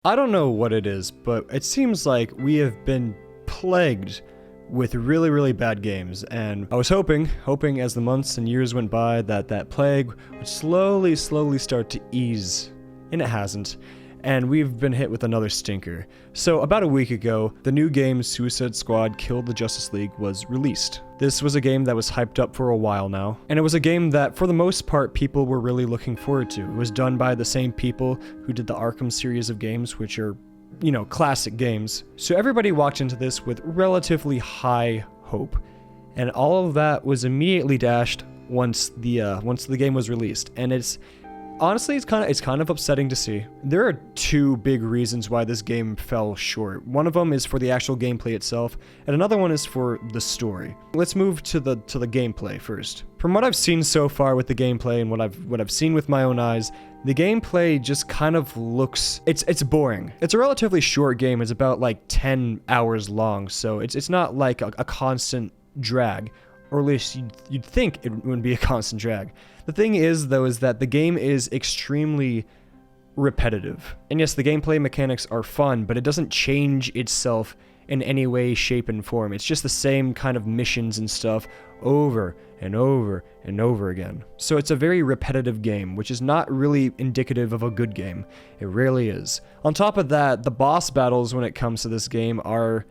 I don't know what it is, but it seems like we have been plagued with really, really bad games, and I was hoping as the months and years went by that plague would slowly start to ease, and it hasn't, and we've been hit with another stinker. So about a week ago, the new game Suicide Squad Kill the Justice League was released. This was a game that was hyped up for a while now, and it was a game that for the most part people were really looking forward to. It was done by the same people who did the Arkham series of games, which are, you know, classic games. So everybody walked into this with relatively high hope, and all of that was immediately dashed once the game was released. And it's honestly, it's kind of upsetting to see. There are two big reasons why this game fell short. One of them is for the actual gameplay itself, and another one is for the story. Let's move to the gameplay first. From what I've seen so far with the gameplay and what I've seen with my own eyes, the gameplay just kind of looks, it's boring. It's a relatively short game. It's about like 10 hours long, so it's not like a constant drag. Or at least you'd think it would be a constant drag. The thing is, though, is that the game is extremely repetitive. And yes, the gameplay mechanics are fun, but it doesn't change itself in any way, shape, and form. It's just the same kind of missions and stuff over and over and over again. So it's a very repetitive game, which is not really indicative of a good game. It really is. On top of that, the boss battles when it comes to this game are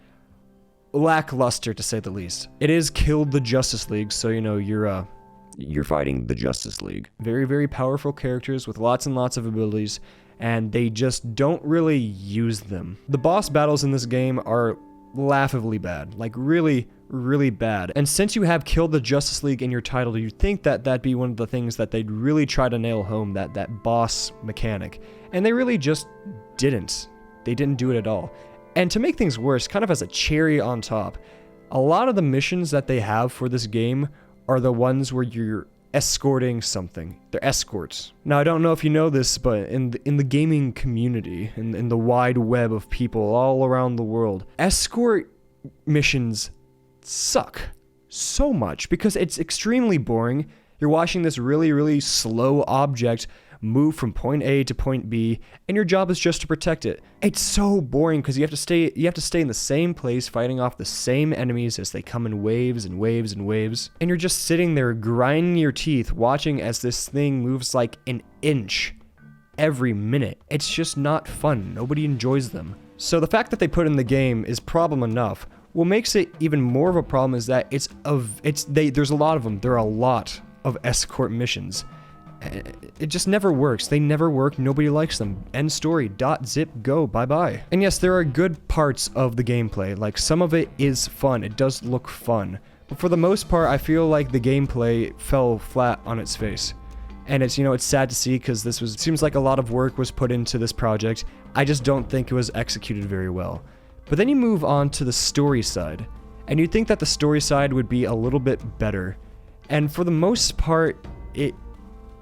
lackluster, to say the least. It is Kill the Justice League, so you know you're fighting the Justice League. Very, very powerful characters with lots and lots of abilities, and they just don't really use them. The boss battles in this game are laughably bad, like really, really bad. And since you have Kill the Justice League in your title, you'd think that that'd be one of the things that they'd really try to nail home, that boss mechanic. And they really just didn't. They didn't do it at all. And to make things worse, kind of as a cherry on top, a lot of the missions that they have for this game are the ones where you're escorting something. They're escorts. Now, I don't know if you know this, but in the gaming community, in the wide web of people all around the world, escort missions suck so much because it's extremely boring. You're watching this really, really slow object move from point A to point B, and your job is just to protect it. It's so boring because you have to stay in the same place fighting off the same enemies as they come in waves and waves and waves. And you're just sitting there grinding your teeth watching as this thing moves like an inch every minute. It's just not fun. Nobody enjoys them. So the fact that they put in the game is problem enough. What makes it even more of a problem is that there's a lot of them. There are a lot of escort missions. It just never works. They never work. Nobody likes them. End story. Dot zip go. Bye bye. And yes, there are good parts of the gameplay. Like, some of it is fun. It does look fun. But for the most part, I feel like the gameplay fell flat on its face. And it's sad to see because seems like a lot of work was put into this project. I just don't think it was executed very well. But then you move on to the story side, and you'd think that the story side would be a little bit better. And for the most part, it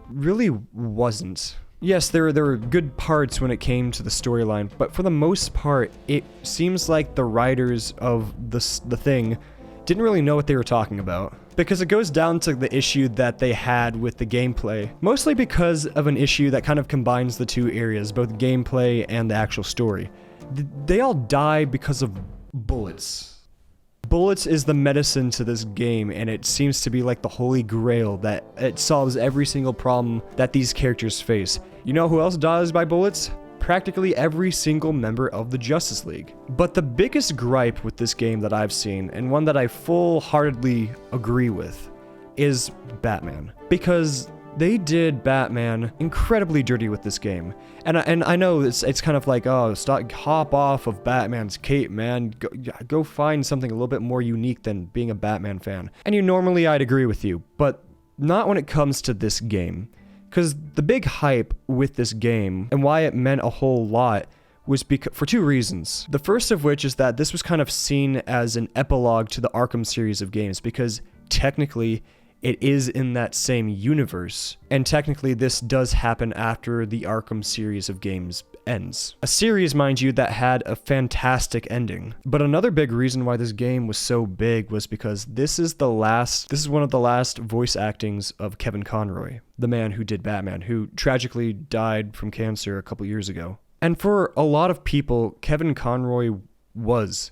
really wasn't. Yes, there were good parts when it came to the storyline, but for the most part, it seems like the writers of the thing didn't really know what they were talking about. Because it goes down to the issue that they had with the gameplay, mostly because of an issue that kind of combines the two areas, both gameplay and the actual story. They all die because of bullets. Bullets is the medicine to this game, and it seems to be like the holy grail that it solves every single problem that these characters face. You know who else dies by bullets? Practically every single member of the Justice League. But the biggest gripe with this game that I've seen, and one that I full-heartedly agree with, is Batman. Because they did Batman incredibly dirty with this game. And I know it's kind of like, oh, hop off of Batman's cape, man. Go find something a little bit more unique than being a Batman fan. And normally I'd agree with you, but not when it comes to this game. Because the big hype with this game, and why it meant a whole lot, was for two reasons. The first of which is that this was kind of seen as an epilogue to the Arkham series of games, because technically it is in that same universe, and technically this does happen after the Arkham series of games ends. A series, mind you, that had a fantastic ending. But another big reason why this game was so big was because this is one of the last voice actings of Kevin Conroy, the man who did Batman, who tragically died from cancer a couple years ago. And for a lot of people, Kevin Conroy was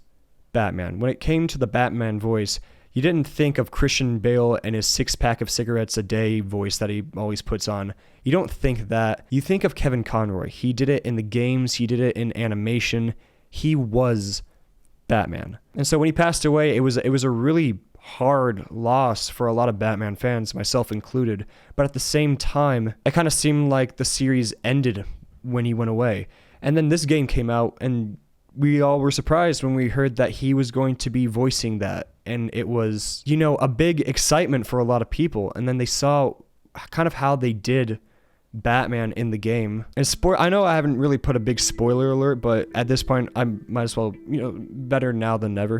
Batman. When it came to the Batman voice, you didn't think of Christian Bale and his 6-pack of cigarettes a day voice that he always puts on. You don't think that. You think of Kevin Conroy. He did it in the games. He did it in animation. He was Batman. And so when he passed away, it was a really hard loss for a lot of Batman fans, myself included. But at the same time, it kind of seemed like the series ended when he went away. And then this game came out, and we all were surprised when we heard that he was going to be voicing that. And it was, a big excitement for a lot of people. And then they saw kind of how they did Batman in the game. And I know I haven't really put a big spoiler alert, but at this point, I might as well, better now than never,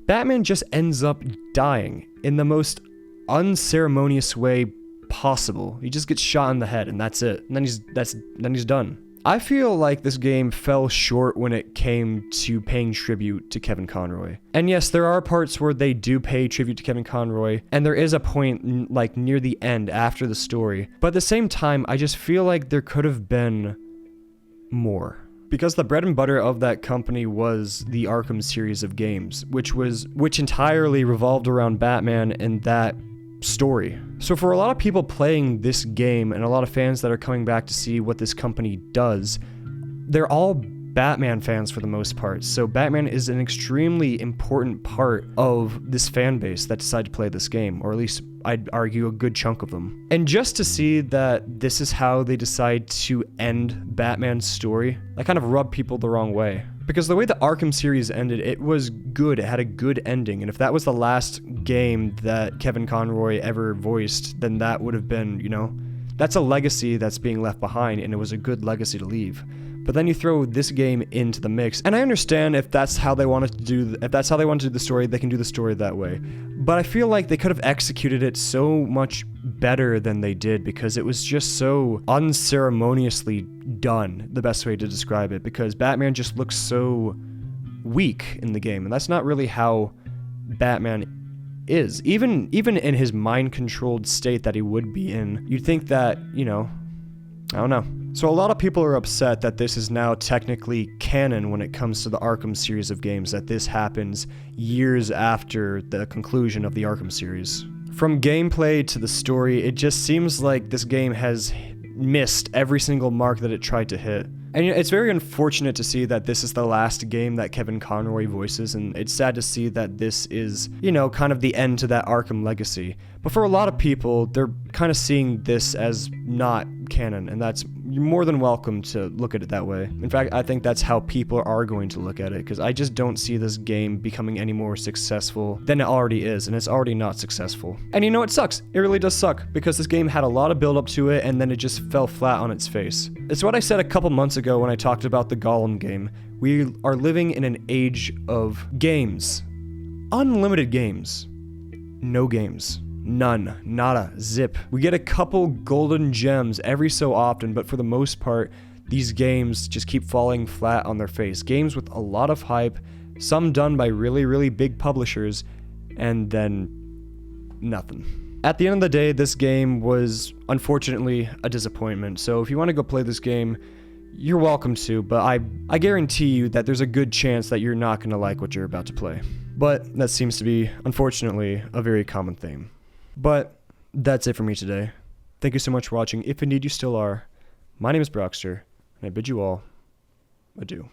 Batman just ends up dying in the most unceremonious way possible. He just gets shot in the head, and that's it. And then he's done. I feel like this game fell short when it came to paying tribute to Kevin Conroy. And yes, there are parts where they do pay tribute to Kevin Conroy, and there is a point like near the end after the story. But at the same time, I just feel like there could have been more. Because the bread and butter of that company was the Arkham series of games, which entirely revolved around Batman and that story. So for a lot of people playing this game and a lot of fans that are coming back to see what this company does, they're all Batman fans for the most part. So Batman is an extremely important part of this fan base that decided to play this game, or at least I'd argue a good chunk of them. And just to see that this is how they decide to end Batman's story, that kind of rubbed people the wrong way. Because the way the Arkham series ended, it was good. It had a good ending. And if that was the last game that Kevin Conroy ever voiced, then that would have been, that's a legacy that's being left behind, and it was a good legacy to leave. But then you throw this game into the mix, and I understand if that's how they wanted to do the story, they can do the story that way. But I feel like they could have executed it so much better than they did, because it was just so unceremoniously done, the best way to describe it, because Batman just looks so weak in the game, and that's not really how Batman is. Even in his mind-controlled state that he would be in, you'd think that, I don't know. So a lot of people are upset that this is now technically canon when it comes to the Arkham series of games, that this happens years after the conclusion of the Arkham series. From gameplay to the story, it just seems like this game has missed every single mark that it tried to hit. And it's very unfortunate to see that this is the last game that Kevin Conroy voices, and it's sad to see that this is, kind of the end to that Arkham legacy. But for a lot of people, they're kind of seeing this as not canon, and you're more than welcome to look at it that way. In fact, I think that's how people are going to look at it, because I just don't see this game becoming any more successful than it already is, and it's already not successful. And it sucks. It really does suck, because this game had a lot of build up to it, and then it just fell flat on its face. It's what I said a couple months ago when I talked about the Gollum game. We are living in an age of games. Unlimited games. No games. None. Nada. Zip. We get a couple golden gems every so often, but for the most part, these games just keep falling flat on their face. Games with a lot of hype, some done by really, really big publishers, and then nothing. At the end of the day, this game was unfortunately a disappointment. So if you want to go play this game, you're welcome to, but I guarantee you that there's a good chance that you're not going to like what you're about to play. But that seems to be, unfortunately, a very common theme. But that's it for me today. Thank you so much for watching, if indeed you still are. My name is Brockster, and I bid you all adieu.